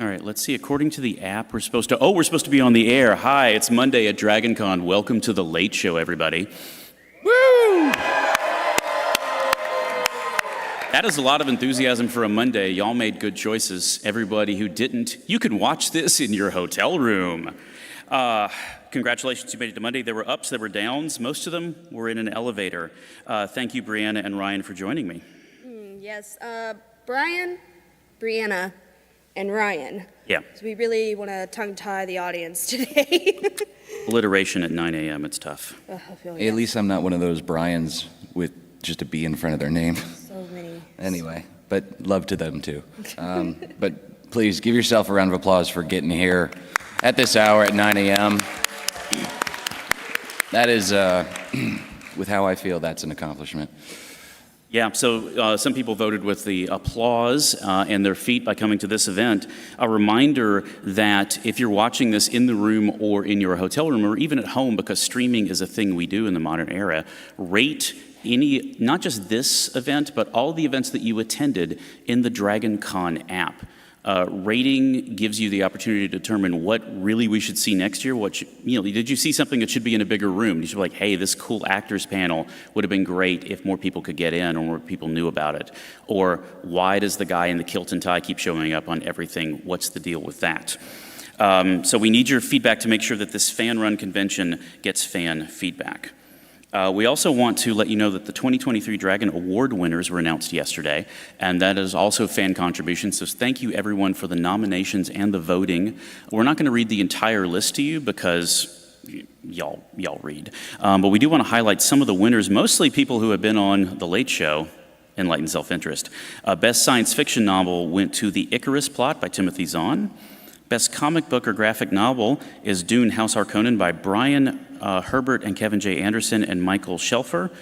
All right, let's see. According to the app, we're supposed to be on the air. Hi, it's Monday at DragonCon. Welcome to the Late Show, everybody. Woo! That is a lot of enthusiasm for a Monday. Y'all made good choices. Everybody who didn't, you can watch this in your hotel room. Congratulations, you made it to Monday. There were ups, there were downs. Most of them were in an elevator. Thank you, Briana and Ryan, for joining me. Yes, Brian, Briana, and Ryan. Yeah. So we really want to tongue-tie the audience today. Alliteration at 9 a.m., it's tough. At least I'm not one of those Brians with just a B in front of their name. So many. Anyway, but love to them too. But please give yourself a round of applause for getting here at this hour at 9 a.m. That is, with how I feel, that's an accomplishment. Yeah, so some people voted with the applause and their feet by coming to this event. A reminder that if you're watching this in the room or in your hotel room or even at home, because streaming is a thing we do in the modern era, rate any, not just this event, but all the events that you attended in the DragonCon app. Rating gives you the opportunity to determine what really we should see next year. Did you see something that should be in a bigger room? You should be like, hey, this cool actors panel would have been great if more people could get in or more people knew about it. Or why does the guy in the kilt and tie keep showing up on everything? What's the deal with that? So we need your feedback to make sure that this fan-run convention gets fan feedback. We also want to let you know that the 2023 Dragon Award winners were announced yesterday, and that is also fan contributions. So thank you everyone for the nominations and the voting. We're not going to read the entire list to you because y'all read. But we do want to highlight some of the winners, mostly people who have been on The Late Show, Enlightened Self-Interest. Best science fiction novel went to The Icarus Plot by Timothy Zahn. Best comic book or graphic novel is Dune House Harkonnen by Brian Herbert and Kevin J. Anderson and Michael Shelfer.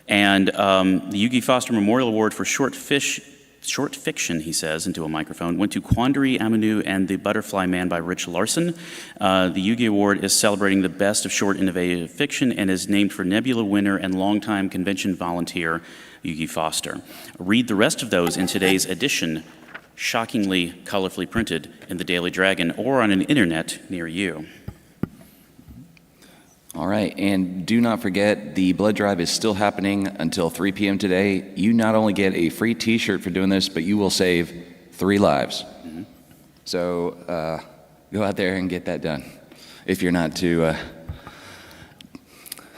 And the Yugi Foster Memorial Award for short fiction, he says into a microphone, went to Quandary Amanu and The Butterfly Man by Rich Larson. The Yugi Award is celebrating the best of short innovative fiction and is named for Nebula winner and longtime convention volunteer Yugi Foster. Read the rest of those in today's edition, shockingly colorfully printed in the Daily Dragon or on an internet near you. All right, and do not forget, the blood drive is still happening until 3 p.m. today. You not only get a free t-shirt for doing this, but you will save 3 lives. Mm-hmm. So go out there and get that done if you're not too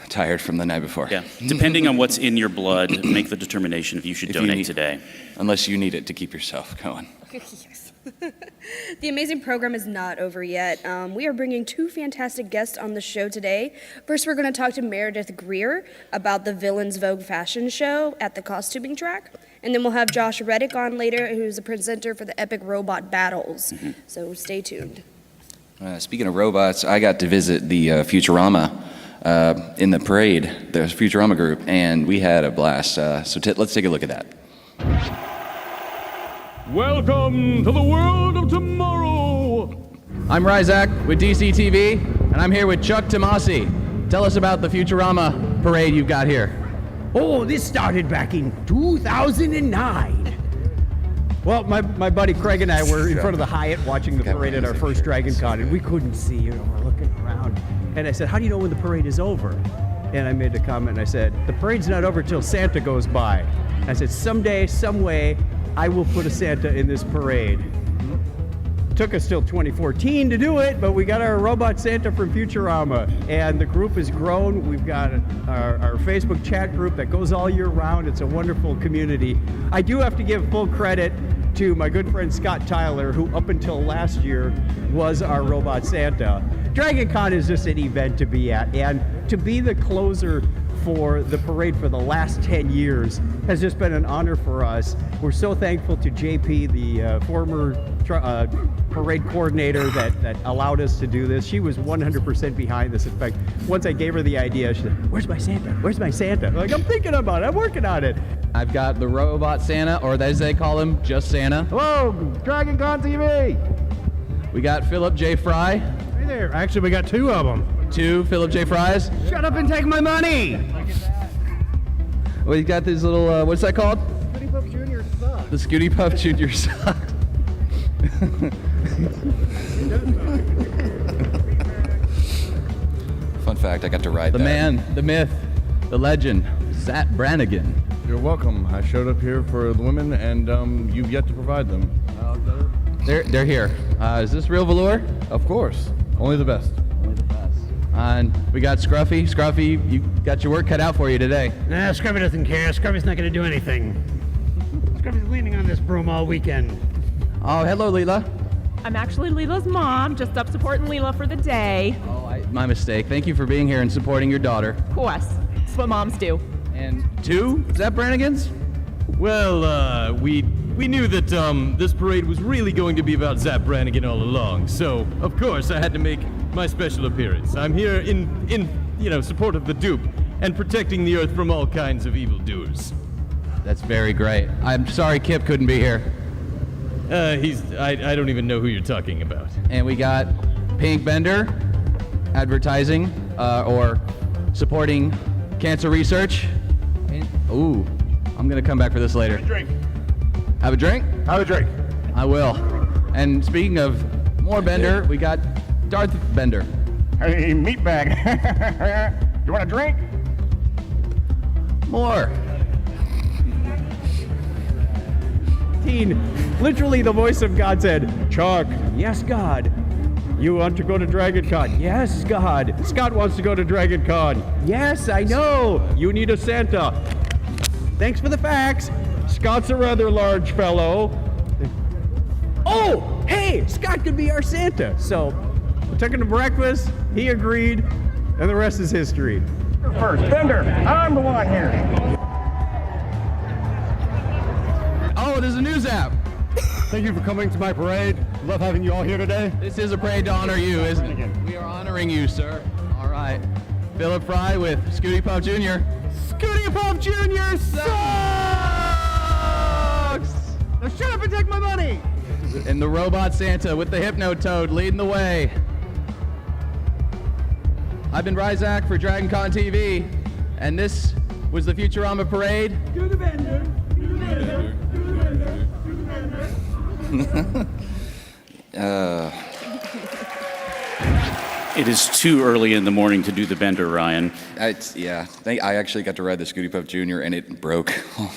tired from the night before. Yeah, depending on what's in your blood, make the determination if you should donate today. Unless you need it to keep yourself going. Yes. The amazing program is not over yet. We are bringing 2 fantastic guests on the show today. First, we're going to talk to Meredith Greer about the Villains Vogue fashion show at the costuming track. And then we'll have Josh Riddick on later, who's a presenter for the Epic Robot Battles. Mm-hmm. So stay tuned. Speaking of robots, I got to visit the Futurama in the parade, the Futurama group, and we had a blast. Let's take a look at that. Welcome to the world of tomorrow. I'm Ryzak with DCTV, and I'm here with Chuck Tomasi. Tell us about the Futurama parade you've got here. Oh, this started back in 2009. Well, my buddy Craig and I were in front of the Hyatt watching the parade at our first DragonCon, and we couldn't see, we're looking around. And I said, how do you know when the parade is over? And I made a comment, and I said, the parade's not over till Santa goes by. And I said, someday, some way, I will put a Santa in this parade. Took us till 2014 to do it, but we got our robot Santa from Futurama, and the group has grown. We've got our Facebook chat group that goes all year round. It's a wonderful community. I do have to give full credit to my good friend Scott Tyler, who up until last year was our robot Santa. DragonCon is just an event to be at, and to be the closer for the parade for the last 10 years has just been an honor for us. We're so thankful to JP, the former parade coordinator that allowed us to do this. She was 100% behind this. In fact, once I gave her the idea, she said, where's my Santa? Where's my Santa? I'm like, I'm thinking about it. I'm working on it. I've got the robot Santa, or as they call him, just Santa. Hello, DragonConTV. We got Philip J. Fry. Hey there. Actually, we got 2 of them. 2 Philip J. Fries. Shut up and take my money. Well, you got these little, what's that called? Scooty Puff Jr. socks. The Scooty Puff Jr. socks. Fun fact, I got to ride The that. man, the myth, the legend, Zap Brannigan. You're welcome. I showed up here for the women, and you've yet to provide them. They're here. Is this real velour? Of course. Only the best. Only the best. And we got Scruffy. Scruffy, you got your work cut out for you today. Nah, Scruffy doesn't care. Scruffy's not going to do anything. Scruffy's leaning on this broom all weekend. Oh, hello, Leela. I'm actually Leela's mom, just up supporting Leela for the day. Oh, my mistake. Thank you for being here and supporting your daughter. Of course. That's what moms do. And two Zap Brannigans? Well, we knew that this parade was really going to be about Zap Brannigan all along, so of course I had to make my special appearance. I'm here in support of the dupe and protecting the Earth from all kinds of evildoers. That's very great. I'm sorry Kip couldn't be here. I don't even know who you're talking about. And we got Pink Bender, advertising or supporting cancer research. Ooh, I'm gonna come back for this later. Have a drink. Have a drink? Have a drink. I will. And speaking of more Bender, we got Darth Bender. Hey, meatbag. You want a drink? More. Literally the voice of God said, Chuck, yes, God. You want to go to DragonCon? Yes, God. Scott wants to go to DragonCon. Yes, I know. You need a Santa. Thanks for the facts. Scott's a rather large fellow. Oh, hey, Scott could be our Santa. So we took him to breakfast. He agreed, and the rest is history. First, Bender. I'm the one here. Oh, there's a news app. Thank you for coming to my parade. Love having you all here today. This is a parade to honor you, isn't it? We are honoring you, sir. All right. Philip Fry with Scooty Puff Jr. Scooty Puff Jr. sucks! Now shut up and take my money! And the Robot Santa with the Hypnotoad leading the way. I've been Ryzak for DragonConTV, and this was the Futurama Parade. Do the bender. Do the bender. Do the bender. Do the bender. It is too early in the morning to do the bender, Ryan. I actually got to ride the Scooty Puff Jr. and it broke. Oh,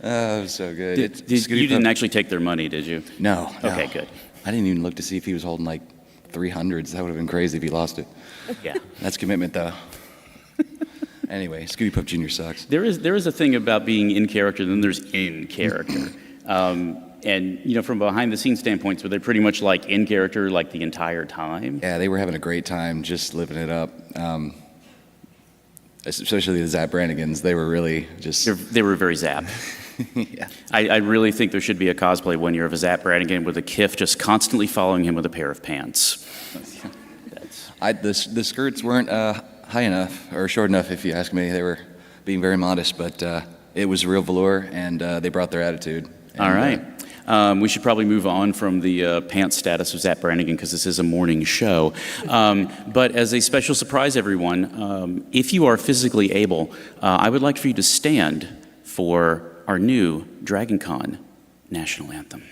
it was so good. You didn't actually take their money, did you? No. Okay, good. I didn't even look to see if he was holding like 300s. That would have been crazy if he lost it. Yeah. That's commitment, though. Anyway, Scooty Puff Jr. sucks. There is a thing about being in character, then there's in character. And, from behind the scenes standpoints, were they pretty much like in character like the entire time? Yeah, they were having a great time just living it up. Especially the Zap Brannigans. They were really just... They were very Zap. Yeah. I really think there should be a cosplay one year of a Zap Brannigan with a Kif just constantly following him with a pair of pants. The skirts weren't high enough, or short enough, if you ask me. They were being very modest, but it was real velour, and they brought their attitude. All right. We should probably move on from the pants status of Zap Brannigan because this is a morning show. But as a special surprise, everyone, if you are physically able, I would like for you to stand for our new DragonCon National Anthem.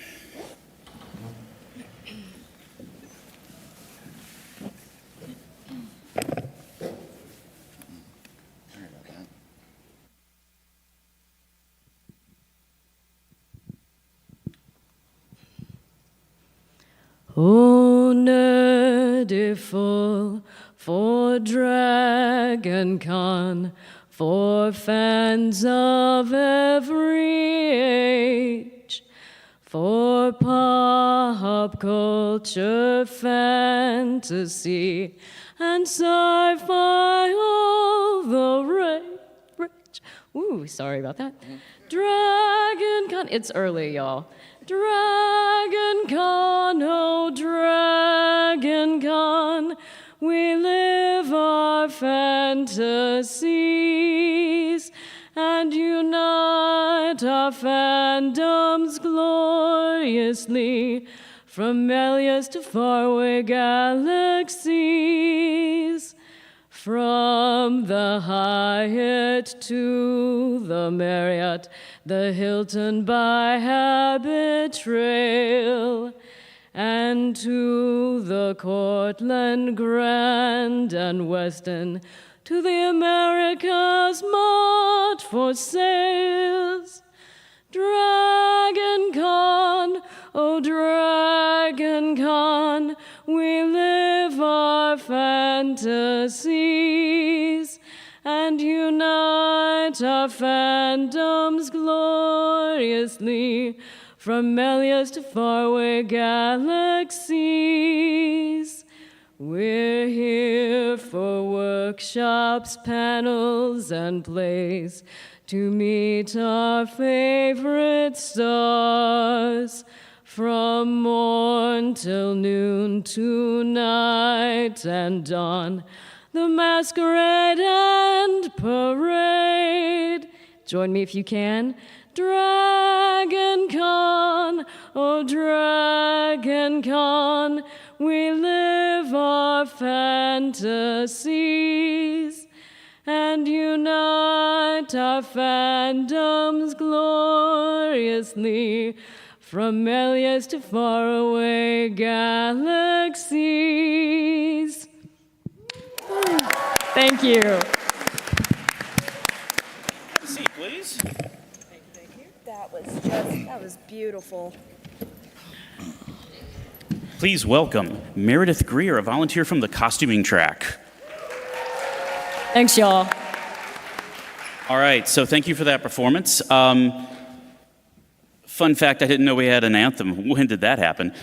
Wonderful for DragonCon, for fans of every age, for pop culture, fantasy, and sci-fi, all the rage. Ooh, sorry about that. DragonCon, it's early, y'all. DragonCon, oh DragonCon, we live our fantasies and unite our fandoms gloriously from millions to faraway galaxies. From the Hyatt to the Marriott, the Hilton by Habit Trail, and to the Cortland Grand and Westin, to the America's Mart for sales. DragonCon, oh DragonCon, we live our fantasies and unite our fandoms gloriously from Melius to faraway galaxies. We're here for workshops, panels, and plays to meet our favorite stars. From morn till noon to night and dawn, the masquerade and parade. Join me if you can. DragonCon, oh DragonCon, we live our fantasies and unite our fandoms gloriously from Melius to faraway galaxies. Thank you. Seat, please. That was beautiful. Please welcome Meredith Greer, a volunteer from the costuming track. Thanks, y'all. All right, so thank you for that performance. Fun fact, I didn't know we had an anthem. When did that happen?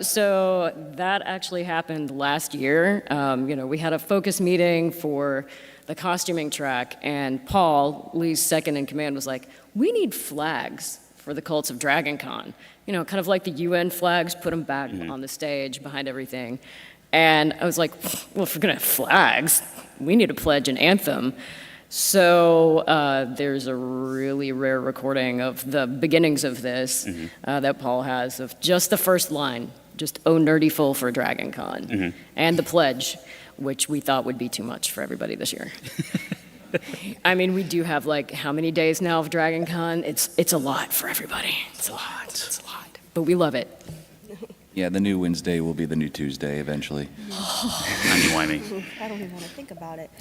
So that actually happened last year. We had a focus meeting for the costuming track, and Paul, Lee's second in command, was like, we need flags for the Cults of DragonCon. Kind of like the UN flags, put them back on the stage behind everything. And I was like, well, if we're gonna have flags, we need to pledge an anthem. So there's a really rare recording of the beginnings of this that Paul has of just the first line, just "Oh nerdy full for DragonCon," and the pledge, which we thought would be too much for everybody this year. I mean, we do have how many days now of DragonCon? It's a lot for everybody. It's a lot. It's a lot, but we love it. Yeah, the new Wednesday will be the new Tuesday eventually. Timey-wimey. I don't even want to think about it.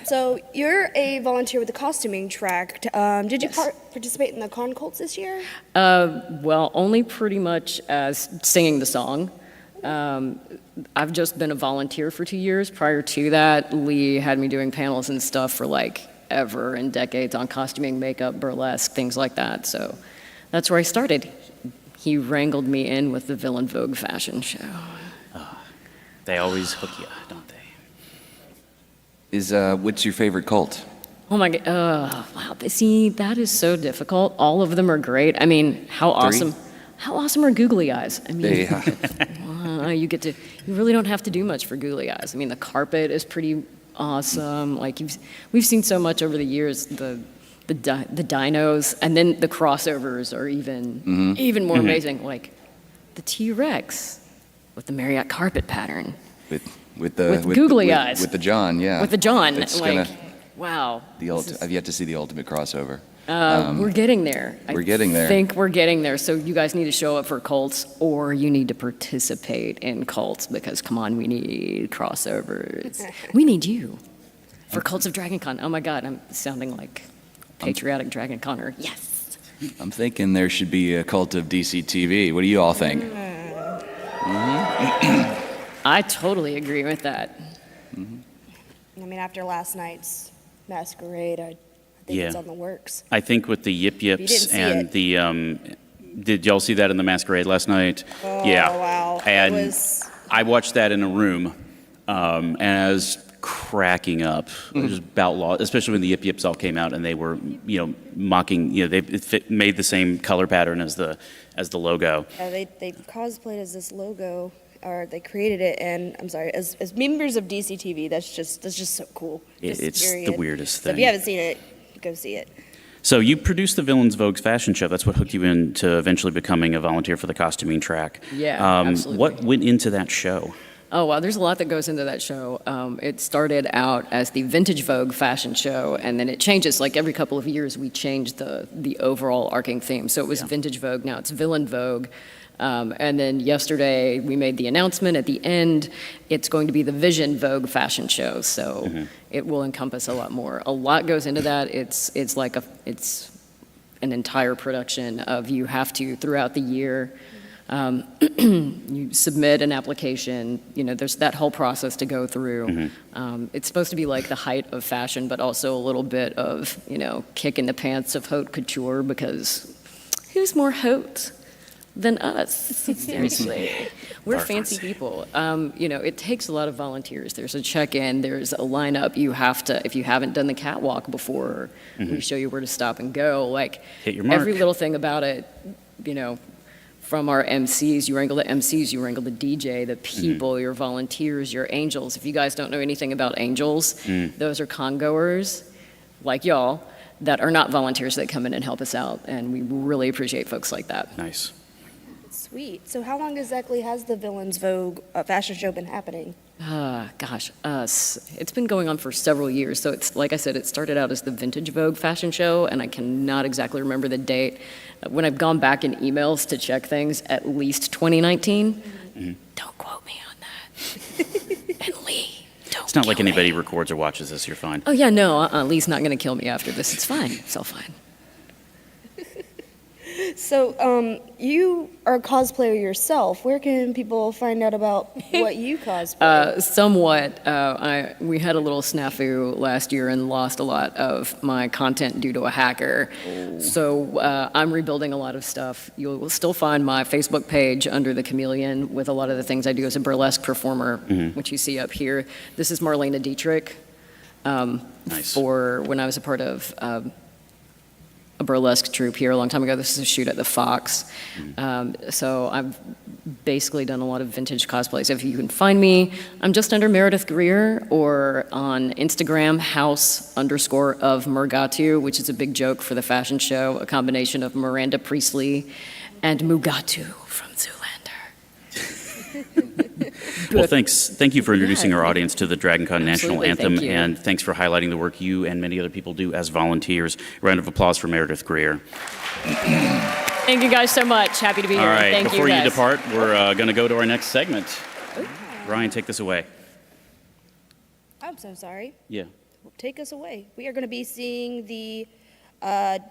So you're a volunteer with the costuming track. Did you participate in the Con Cults this year? Well, only pretty much as singing the song. I've just been a volunteer for 2 years. Prior to that, Lee had me doing panels and stuff for ever and decades on costuming, makeup, burlesque, things like that. So that's where I started. He wrangled me in with the Villain Vogue fashion show. They always hook you, don't they? What's your favorite cult? Oh my God, wow, see, that is so difficult. All of them are great. I mean, how awesome are Googly Eyes? I mean, you really don't have to do much for Googly Eyes. I mean, the carpet is pretty awesome. We've seen so much over the years, the dinos, and then the crossovers are even more amazing. Like the T-Rex with the Marriott carpet pattern. With googly eyes. With the John, yeah. With the John, wow. I've yet to see the ultimate crossover. We're getting there. We're getting there. I think we're getting there. So you guys need to show up for cults, or you need to participate in cults, because come on, we need crossovers. We need you for Cults of DragonCon. Oh my God, I'm sounding like patriotic DragonConner. Yes. I'm thinking there should be a cult of DCTV. What do you all think? I totally agree with that. I mean, after last night's masquerade, I think it's on the works. I think with the Yip You Yips didn't see and did y'all see that in the masquerade last night? Oh, yeah. wow. And I watched that in a room, and I was cracking up. It was about law, especially when the Yip Yips all came out and they were, mocking. They made the same color pattern as the logo. Yeah, they cosplayed as this logo, or they created it, and I'm sorry, as members of DCTV. That's just so cool. It's the weirdest So if thing. you haven't seen it, go see it. So you produced the Villains Vogue fashion show. That's what hooked you into eventually becoming a volunteer for the costuming track. Yeah, absolutely. What went into that show? Oh, wow, there's a lot that goes into that show. It started out as the Vintage Vogue fashion show, and then it changes. Like every couple of years, we change the overall arcing theme. So it was Vintage Vogue, now it's Villain Vogue. And then yesterday, we made the announcement at the end, it's going to be the Vision Vogue fashion show. So it will encompass a lot more. A lot goes into that. It's an entire production of you have to, throughout the year, you submit an application, there's that whole process to go through. It's supposed to be like the height of fashion, but also a little bit of, kick in the pants of haute couture, because who's more haute than us? Seriously. We're fancy people. It takes a lot of volunteers. There's a check-in, there's a lineup. You have to, if you haven't done the catwalk before, we show you where to stop and go. Like, hit your mark. Every little thing about it, from our MCs, you wrangle the MCs, you wrangle the DJ, the people, your volunteers, your angels. If you guys don't know anything about angels, those are congoers like y'all that are not volunteers that come in and help us out. And we really appreciate folks like that. Nice. Sweet. So how long exactly has the Villains Vogue fashion show been happening? It's been going on for several years. So it's, like I said, it started out as the Vintage Vogue fashion show, and I cannot exactly remember the date. When I've gone back in emails to check things, at least 2019. Don't quote me on that. And Lee, don't. It's not like kill me. anybody records or watches this. You're fine. Oh yeah, no, Lee's not going to kill me after this. It's fine. It's all fine. So, you are a cosplayer yourself. Where can people find out about what you cosplay? Somewhat. We had a little snafu last year and lost a lot of my content due to a hacker. So I'm rebuilding a lot of stuff. You'll still find my Facebook page under the Chameleon with a lot of the things I do as a burlesque performer, which you see up here. This is Marlena Dietrich. Nice. For when I was a part of a burlesque troupe here a long time ago. This is a shoot at the Fox. So I've basically done a lot of vintage cosplays. If you can find me, I'm just under Meredith Greer, or on Instagram, house_of Murgatu, which is a big joke for the fashion show, a combination of Miranda Priestley and Mugatu from Zoolander. Well, thanks. Thank you for introducing our audience to the DragonCon National Absolutely, Anthem, thank you. and thanks for highlighting the work you and many other people do as volunteers. Round of applause for Meredith Greer. Thank you guys so much. Happy to be here. All right, Thank before you you guys. depart, we're going to go to our next segment. Ryan, take this away. I'm so sorry. Yeah. Take us away. We are going to be seeing the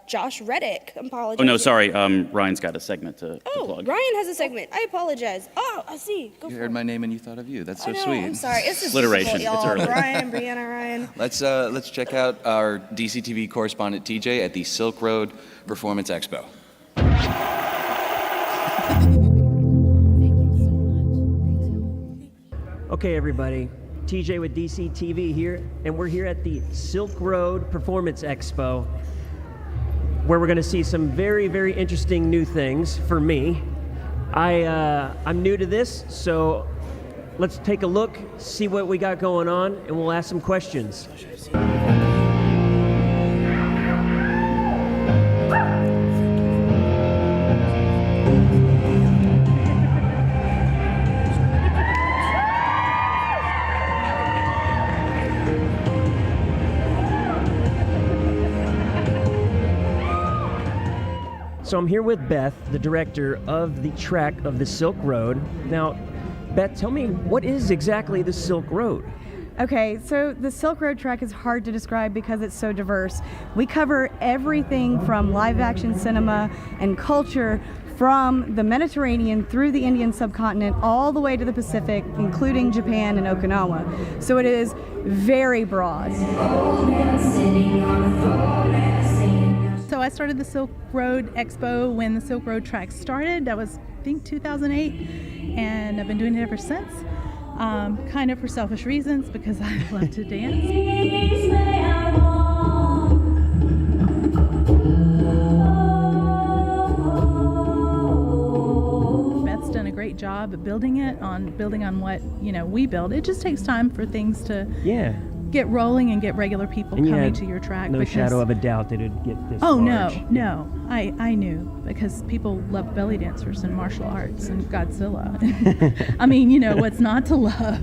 Josh Riddick. Apologies. Oh, no, sorry. Ryan's got a segment to plug. Ryan has a segment. I apologize. Oh, I see. Go You for heard it. my name and you thought of you. That's so I know, sweet. I'm sorry. It's just Alliteration. difficult, It's y'all. early. Brian, Briana, Ryan. Let's check out our DCTV correspondent TJ at the Silk Road Performance Expo. Okay, everybody. TJ with DCTV here, and we're here at the Silk Road Performance Expo, where we're going to see some very, very interesting new things for me. I'm new to this, so let's take a look, see what we got going on, and we'll ask some questions. So I'm here with Beth, the director of the track of the Silk Road. Now, Beth, tell me, what is exactly the Silk Road? Okay, so the Silk Road track is hard to describe because it's so diverse. We cover everything from live action cinema and culture, from the Mediterranean through the Indian subcontinent all the way to the Pacific, including Japan and Okinawa. So it is very broad. So I started the Silk Road Expo when the Silk Road track started. That was, I think, 2008, and I've been doing it ever since. Kind of for selfish reasons, because I love to dance. Beth's done a great job at building on what we build. It just takes time for things to get rolling and get regular people And you coming had to your track. no because, shadow of a doubt that it'd get this Oh, large. no. I knew because people love belly dancers and martial arts and Godzilla. I mean, what's not to love?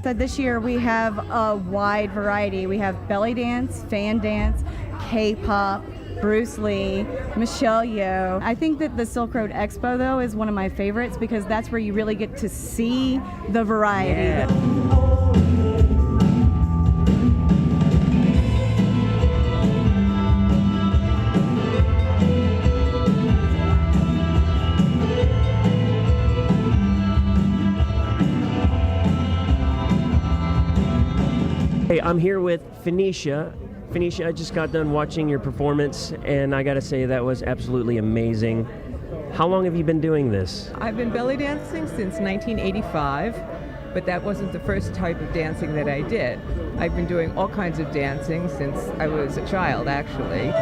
So this year we have a wide variety. We have belly dance, fan dance, K-pop, Bruce Lee, Michelle Yeoh. I think that the Silk Road Expo, though, is one of my favorites because that's where you really get to see the variety. Hey, I'm here with Phoenicia. Phoenicia, I just got done watching your performance, and I gotta say that was absolutely amazing. How long have you been doing this? I've been belly dancing since 1985, but that wasn't the first type of dancing that I did. I've been doing all kinds of dancing since I was a child, actually.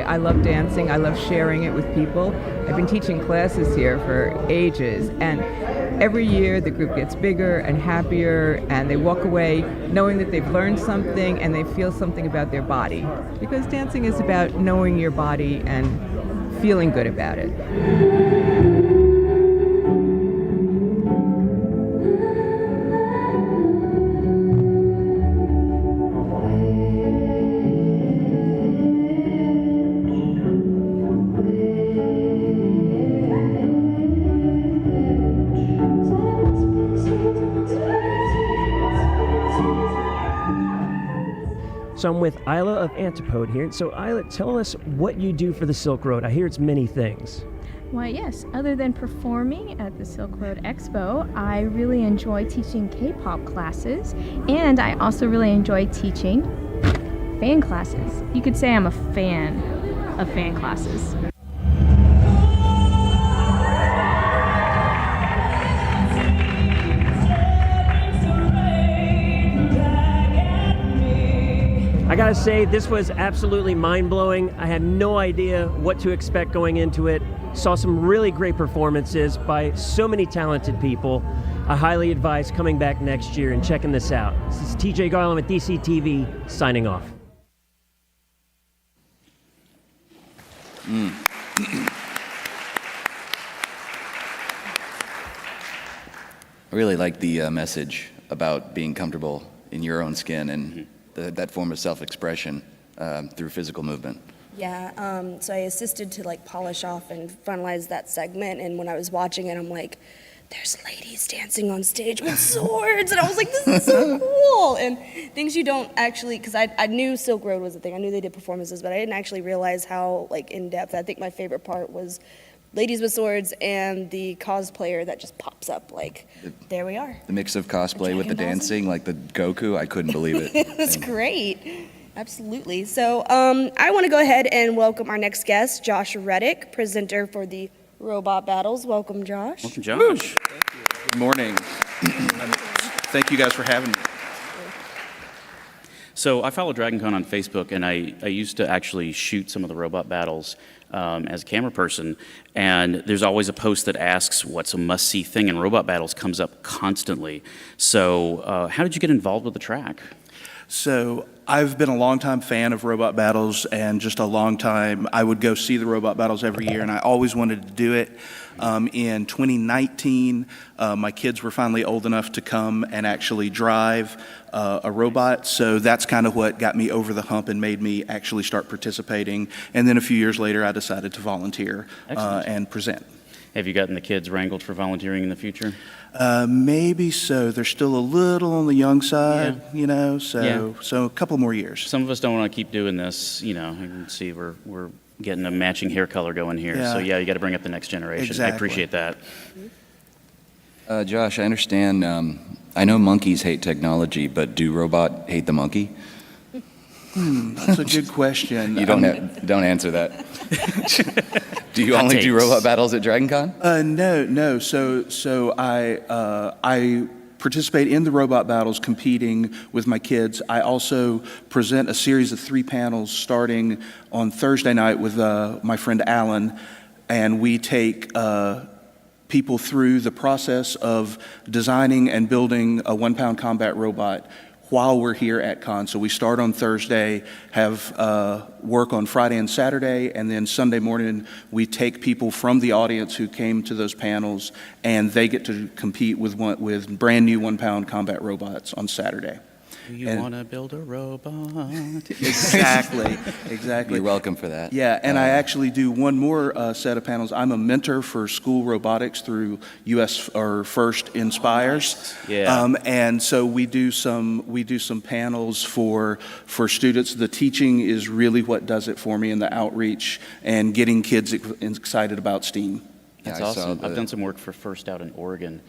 I love dancing. I love sharing it with people. I've been teaching classes here for ages, and every year the group gets bigger and happier, and they walk away knowing that they've learned something and they feel something about their body. Because dancing is about knowing your body and feeling good about it. So I'm with Isla of Antipode here. So Isla, tell us what you do for the Silk Road. I hear it's many things. Why, yes. Other than performing at the Silk Road Expo, I really enjoy teaching K-pop classes, and I also really enjoy teaching fan classes. You could say I'm a fan of fan classes. I gotta say, this was absolutely mind-blowing. I had no idea what to expect going into it. Saw some really great performances by so many talented people. I highly advise coming back next year and checking this out. This is TJ Garland with DCTV, signing off. I really like the message about being comfortable in your own skin and that form of self-expression through physical movement. Yeah, so I assisted to polish off and finalize that segment, and when I was watching it, I'm like, there's ladies dancing on stage with swords, and I was like, this is so cool, and things you don't actually, because I knew Silk Road was a thing, I knew they did performances, but I didn't actually realize how in-depth. I think my favorite part was ladies with swords and the cosplayer that just pops up, there we are. The mix of cosplay with the dancing, like the Goku, I couldn't believe it. It's great. Absolutely. So I want to go ahead and welcome our next guest, Josh Riddick, presenter for the Robot Battles. Welcome, Josh. Welcome, Josh. Good morning. Thank you guys for having me. So I follow DragonCon on Facebook, and I used to actually shoot some of the robot battles as a camera person, and there's always a post that asks what's a must-see thing, and robot battles comes up constantly. So how did you get involved with the track? So I've been a longtime fan of robot battles, and just a long time, I would go see the robot battles every year, and I always wanted to do it. In 2019, my kids were finally old enough to come and actually drive a robot, so that's kind of what got me over the hump and made me actually start participating. And then a few years later, I decided to volunteer and present. Have you gotten the kids wrangled for volunteering in the future? Maybe so. They're still a little on the young side, so a couple more years. Some of us don't want to keep doing this, you can see we're getting a matching hair color going here. Yeah. So you got to bring up the next generation. Exactly. I appreciate that. Josh, I understand, I know monkeys hate technology, but do robot hate the monkey? That's a good question. You don't answer that. Do you only do robot battles at DragonCon? No. So I participate in the robot battles, competing with my kids. I also present a series of 3 panels starting on Thursday night with my friend Alan, and we take people through the process of designing and building a 1-pound combat robot while we're here at con. So we start on Thursday, have work on Friday and Saturday, and then Sunday morning we take people from the audience who came to those panels, and they get to compete with brand new 1-pound combat robots on Saturday. Do you want to build a robot? Exactly. You're welcome for that. Yeah, and I actually do one more set of panels. I'm a mentor for school robotics through US or First Inspires. Yeah. And so we do some panels for students. The teaching is really what does it for me, and the outreach and getting kids excited about STEAM. That's Yeah, awesome. I've done some work for First out in Oregon,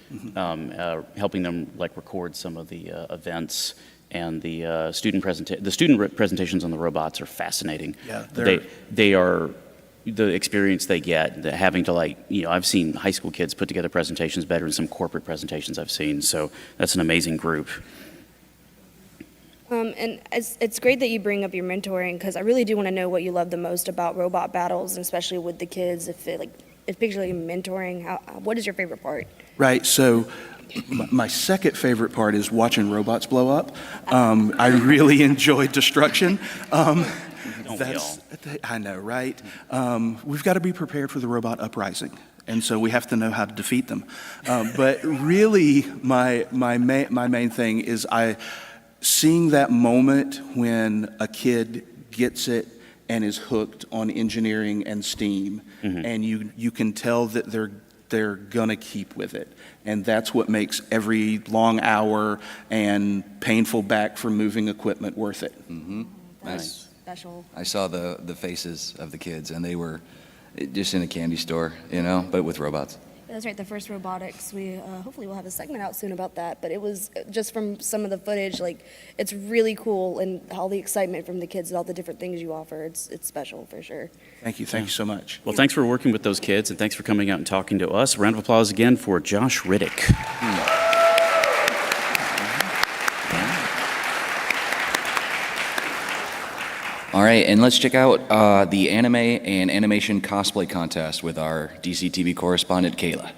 helping them record some of the events. And the student presentations on the robots are fascinating. Yeah, they are the experience they get. Having to I've seen high school kids put together presentations better than some corporate presentations I've seen. So that's an amazing group. And it's great that you bring up your mentoring, because I really do want to know what you love the most about robot battles, and especially with the kids. Especially mentoring, what is your favorite part? Right. So my second favorite part is watching robots blow up. I really enjoy destruction. I know, right? We've got to be prepared for the robot uprising, and so we have to know how to defeat them. But really, my main thing is seeing that moment when a kid gets it and is hooked on engineering and STEAM, and you can tell that they're gonna keep with it. And that's what makes every long hour and painful back from moving equipment worth it. That's special. I saw the faces of the kids, and they were just in a candy store, but with robots. That's right, the first robotics. We hopefully we'll have a segment out soon about that. But it was just from some of the footage, it's really cool, and all the excitement from the kids and all the different things you offer. It's special for sure. Thank you so much. Well, thanks for working with those kids, and thanks for coming out and talking to us. A round of applause again for Josh Riddick. All right, and let's check out the anime and animation cosplay contest with our DCTV correspondent, Kayla.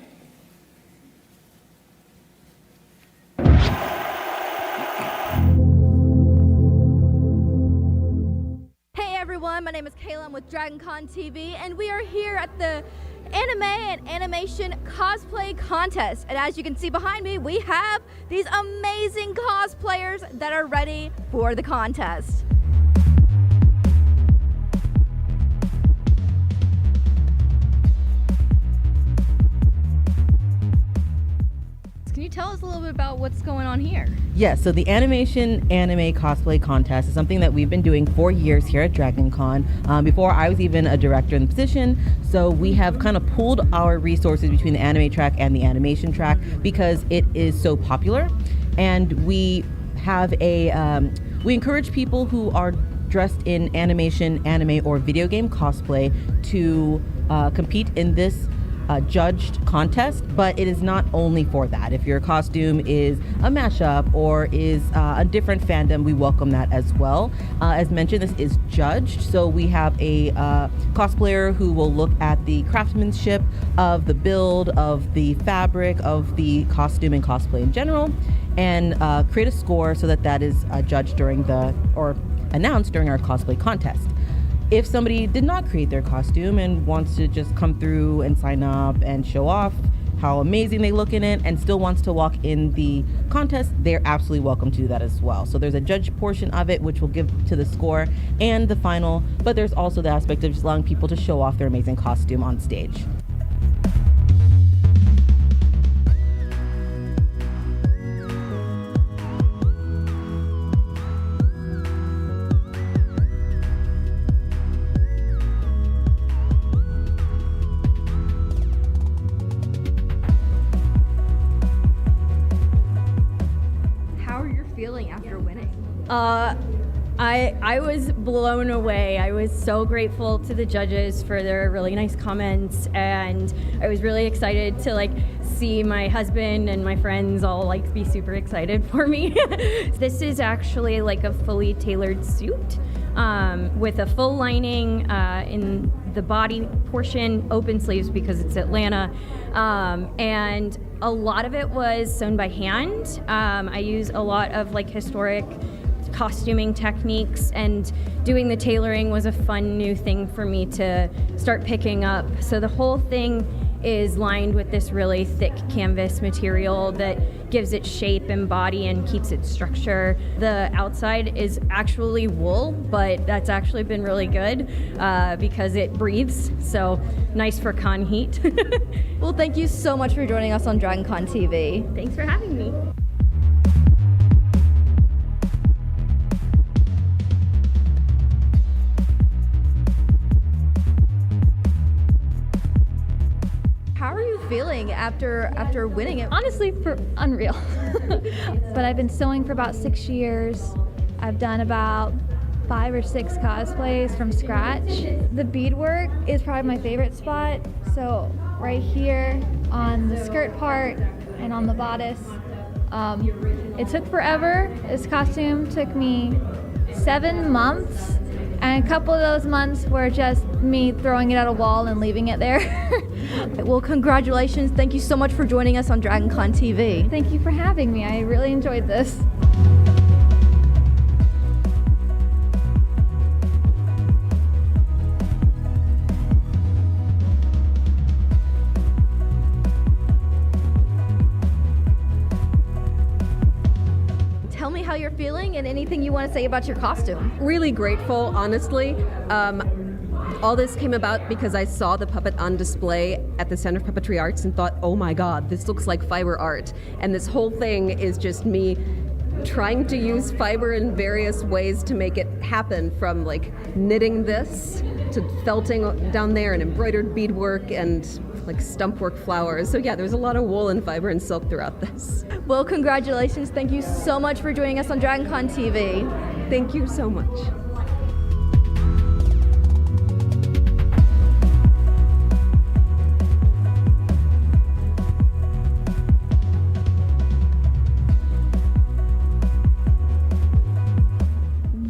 Hey everyone, my name is Kayla. I'm with DragonConTV, and we are here at the Anime and Animation Cosplay Contest. And as you can see behind me, we have these amazing cosplayers that are ready for the contest. Can you tell us a little bit about what's going on here? Yes, so the Animation Anime Cosplay Contest is something that we've been doing for years here at DragonCon. Before I was even a director in the position, so we have kind of pooled our resources between the anime track and the animation track because it is so popular. And we have we encourage people who are dressed in animation, anime, or video game cosplay to compete in this judged contest, but it is not only for that. If your costume is a mashup or is a different fandom, we welcome that as well. As mentioned, this is judged, so we have a cosplayer who will look at the craftsmanship of the build, of the fabric, of the costume and cosplay in general, and create a score so that is judged or announced during our cosplay contest. If somebody did not create their costume and wants to just come through and sign up and show off how amazing they look in it and still wants to walk in the contest, they're absolutely welcome to do that as well. So there's a judge portion of it which will give to the score and the final, but there's also the aspect of just allowing people to show off their amazing costume on stage. I was blown away. I was so grateful to the judges for their really nice comments, and I was really excited to like see my husband and my friends all like be super excited for me. This is actually like a fully tailored suit with a full lining in the body portion, open sleeves because it's Atlanta, and a lot of it was sewn by hand. I use a lot of like historic costuming techniques, and doing the tailoring was a fun new thing for me to start picking up. So the whole thing is lined with this really thick canvas material that gives it shape and body and keeps it structure. The outside is actually wool, but that's actually been really good because it breathes, so nice for con heat. Well, thank you so much for joining us on DragonConTV. Thanks for having me. How are you feeling after winning it? Honestly, unreal. But I've been sewing for about 6 years. I've done about 5 or 6 cosplays from scratch. The beadwork is probably my favorite spot. So right here on the skirt part and on the bodice. It took forever. This costume took me 7 months. And a couple of those months were just me throwing it at a wall and leaving it there. Well, congratulations. Thank you so much for joining us on DragonConTV. Thank you for having me. I really enjoyed this. Tell me how you're feeling and anything you want to say about your costume. Really grateful, honestly. All this came about because I saw the puppet on display at the Center for Puppetry Arts and thought, oh my God, this looks like fiber art. And this whole thing is just me trying to use fiber in various ways to make it happen, from like knitting this to felting down there and embroidered beadwork and like stump work flowers. So yeah, there's a lot of wool and fiber and silk throughout this. Well, congratulations. Thank you so much for joining us on DragonConTV. Thank you so much.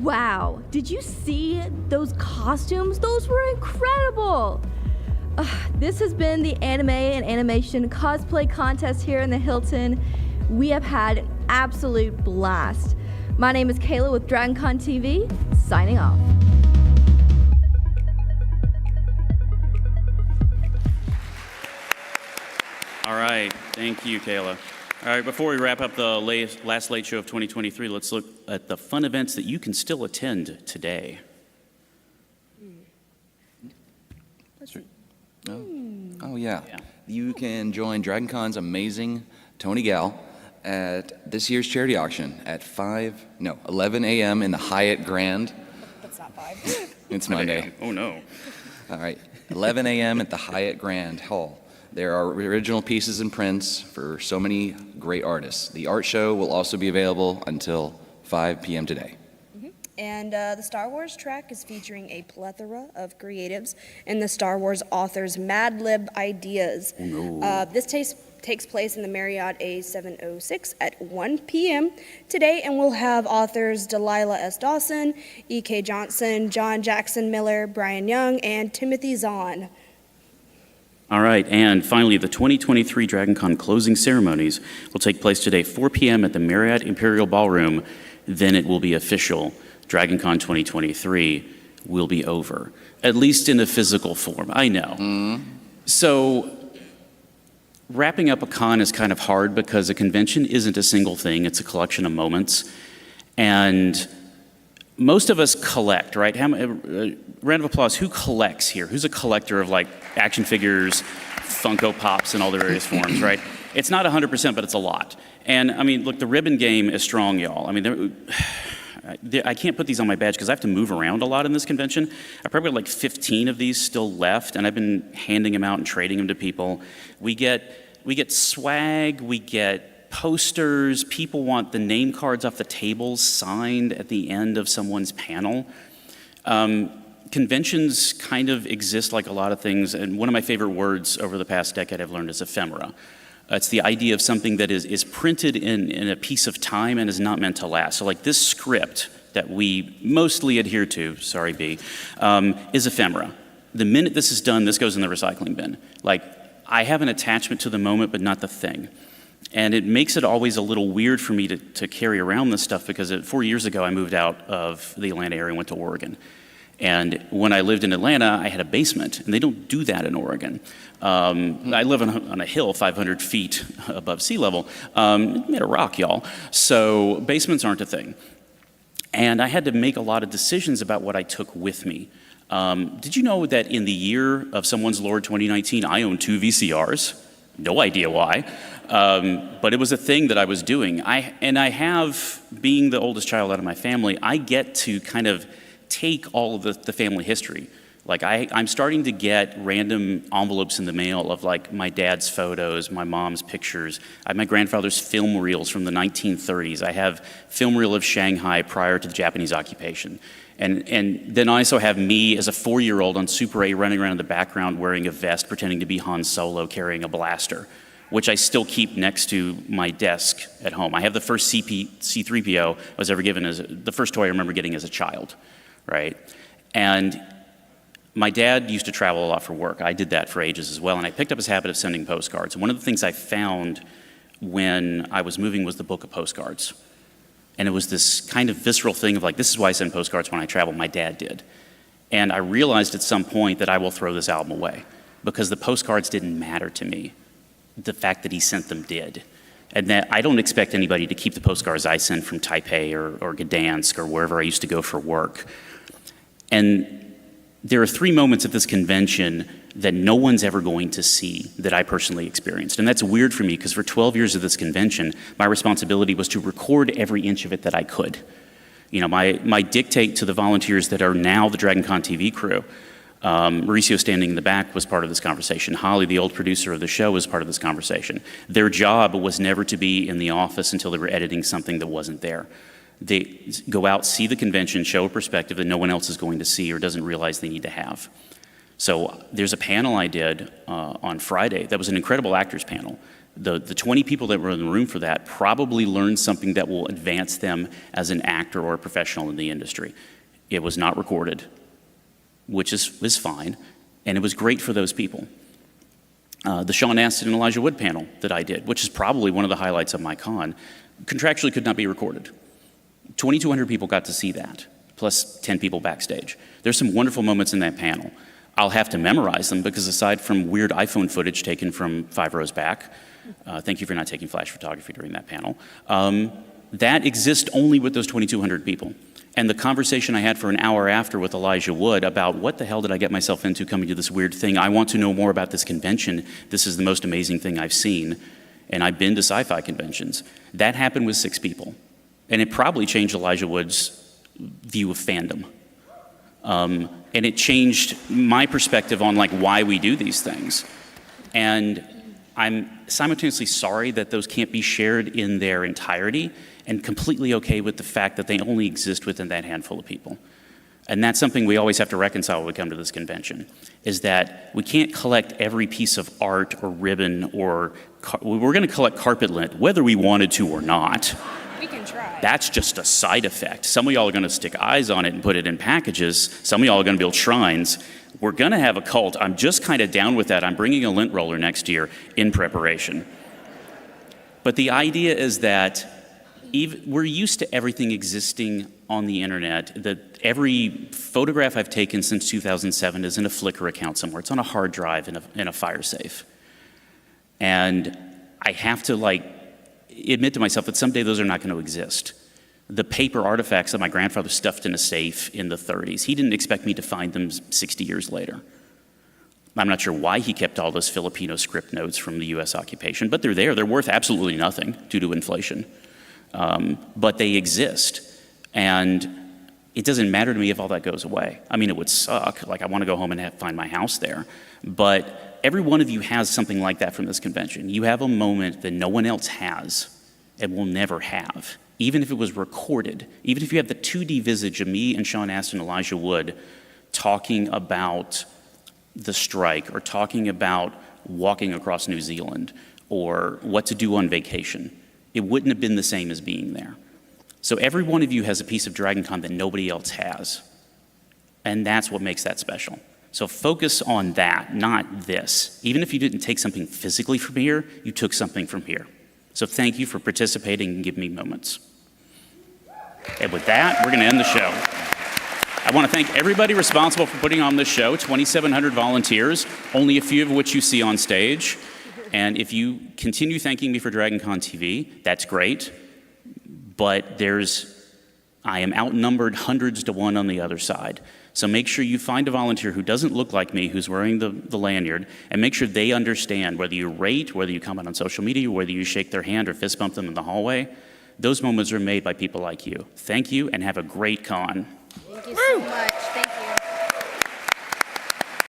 Wow, did you see those costumes? Those were incredible. This has been the Anime and Animation Cosplay Contest here in the Hilton. We have had an absolute blast. My name is Kayla with DragonConTV, signing off. All right, thank you, Kayla. All right, before we wrap up the last late show of 2023, let's look at the fun events that you can still attend today. Oh yeah. You can join DragonCon's amazing Tony Gal at this year's charity auction at 11 a.m. in the Hyatt Grand. That's not 5. It's Monday. Oh no. All right, 11 a.m. at the Hyatt Grand Hall. There are original pieces and prints for so many great artists. The art show will also be available until 5 p.m. today. And the Star Wars track is featuring a plethora of creatives and the Star Wars authors' Mad Lib ideas. This takes place in the Marriott A706 at 1 p.m. today, and we'll have authors Delilah S. Dawson, E.K. Johnson, John Jackson Miller, Brian Young, and Timothy Zahn. All right, and finally, the 2023 DragonCon closing ceremonies will take place today, 4 p.m. at the Marriott Imperial Ballroom. Then it will be official. DragonCon 2023 will be over, at least in a physical form. I know. So wrapping up a con is kind of hard because a convention isn't a single thing. It's a collection of moments. And most of us collect, right? Round of applause, who collects here? Who's a collector of like action figures, Funko Pops, and all their various forms, right? It's not 100%, but it's a lot. And I mean, look, the ribbon game is strong, y'all. I mean, I can't put these on my badge because I have to move around a lot in this convention. I probably have like 15 of these still left, and I've been handing them out and trading them to people. We get swag, we get posters, people want the name cards off the tables signed at the end of someone's panel. Conventions kind of exist like a lot of things, and one of my favorite words over the past decade I've learned is ephemera. It's the idea of something that is printed in a piece of time and is not meant to last. So like this script that we mostly adhere to, sorry B, is ephemera. The minute this is done, this goes in the recycling bin. Like, I have an attachment to the moment, but not the thing. And it makes it always a little weird for me to carry around this stuff because 4 years ago I moved out of the Atlanta area and went to Oregon. And when I lived in Atlanta, I had a basement, and they don't do that in Oregon. I live on a hill 500 feet above sea level, made of rock, y'all. So basements aren't a thing. And I had to make a lot of decisions about what I took with me. Did you know that in the year of someone's Lord 2019, I owned 2 VCRs? No idea why. But it was a thing that I was doing. I have, being the oldest child out of my family, I get to kind of take all of the family history. Like I'm starting to get random envelopes in the mail of like my dad's photos, my mom's pictures. I have my grandfather's film reels from the 1930s. I have film reel of Shanghai prior to the Japanese occupation. And then I also have me as a 4-year-old on Super 8 running around in the background wearing a vest, pretending to be Han Solo, carrying a blaster, which I still keep next to my desk at home. I have the first C3PO I was ever given the first toy I remember getting as a child, right? And my dad used to travel a lot for work. I did that for ages as well, and I picked up his habit of sending postcards. And one of the things I found when I was moving was the book of postcards. And it was this kind of visceral thing of like, this is why I send postcards when I travel. My dad did. And I realized at some point that I will throw this album away because the postcards didn't matter to me. The fact that he sent them did. And that I don't expect anybody to keep the postcards I send from Taipei or Gdansk or wherever I used to go for work. And there are 3 moments at this convention that no one's ever going to see that I personally experienced. And that's weird for me because for 12 years of this convention, my responsibility was to record every inch of it that I could. You know, my dictate to the volunteers that are now the DragonConTV crew, Mauricio standing in the back was part of this conversation. Holly, the old producer of the show, was part of this conversation. Their job was never to be in the office until they were editing something that wasn't there. They go out, see the convention, show a perspective that no one else is going to see or doesn't realize they need to have. So there's a panel I did on Friday that was an incredible actors panel. The 20 people that were in the room for that probably learned something that will advance them as an actor or a professional in the industry. It was not recorded, which is fine, and it was great for those people. The Sean Astin and Elijah Wood panel that I did, which is probably one of the highlights of my con, contractually could not be recorded. 2,200 people got to see that, plus 10 people backstage. There's some wonderful moments in that panel. I'll have to memorize them because aside from weird iPhone footage taken from 5 rows back, thank you for not taking flash photography during that panel, that exists only with those 2,200 people. And the conversation I had for an hour after with Elijah Wood about what the hell did I get myself into coming to this weird thing? I want to know more about this convention. This is the most amazing thing I've seen. And I've been to sci-fi conventions. That happened with 6 people. And it probably changed Elijah Wood's view of fandom. And it changed my perspective on like why we do these things. And I'm simultaneously sorry that those can't be shared in their entirety and completely okay with the fact that they only exist within that handful of people. And that's something we always have to reconcile when we come to this convention, is that we can't collect every piece of art or ribbon or, we're gonna collect carpet lint, whether we wanted to or not. We can try. That's just a side effect. Some of y'all are gonna stick eyes on it and put it in packages. Some of y'all are gonna build shrines. We're gonna have a cult. I'm just kind of down with that. I'm bringing a lint roller next year in preparation. But the idea is that we're used to everything existing on the internet, that every photograph I've taken since 2007 is in a Flickr account somewhere. It's on a hard drive in a fire safe. And I have to admit to myself that someday those are not going to exist. The paper artifacts that my grandfather stuffed in a safe in the 30s, he didn't expect me to find them 60 years later. I'm not sure why he kept all those Filipino script notes from the US occupation, but they're there. They're worth absolutely nothing due to inflation. But they exist. And it doesn't matter to me if all that goes away. I mean, it would suck. Like, I want to go home and find my house there. But every one of you has something like that from this convention. You have a moment that no one else has. and will never have. Even if it was recorded, even if you have the 2D visage of me and Sean Astin and Elijah Wood talking about the strike or talking about walking across New Zealand or what to do on vacation, it wouldn't have been the same as being there. So every one of you has a piece of DragonCon that nobody else has. And that's what makes that special. So focus on that, not this. Even if you didn't take something physically from here, you took something from here. So thank you for participating and giving me moments. And with that, we're going to end the show. I want to thank everybody responsible for putting on this show, 2,700 volunteers, only a few of which you see on stage. And if you continue thanking me for DragonConTV, that's great. But I am outnumbered hundreds to one on the other side. So make sure you find a volunteer who doesn't look like me, who's wearing the lanyard, and make sure they understand whether you rate, whether you comment on social media, whether you shake their hand or fist bump them in the hallway. Those moments are made by people like you. Thank you and have a great con. Thank you so much.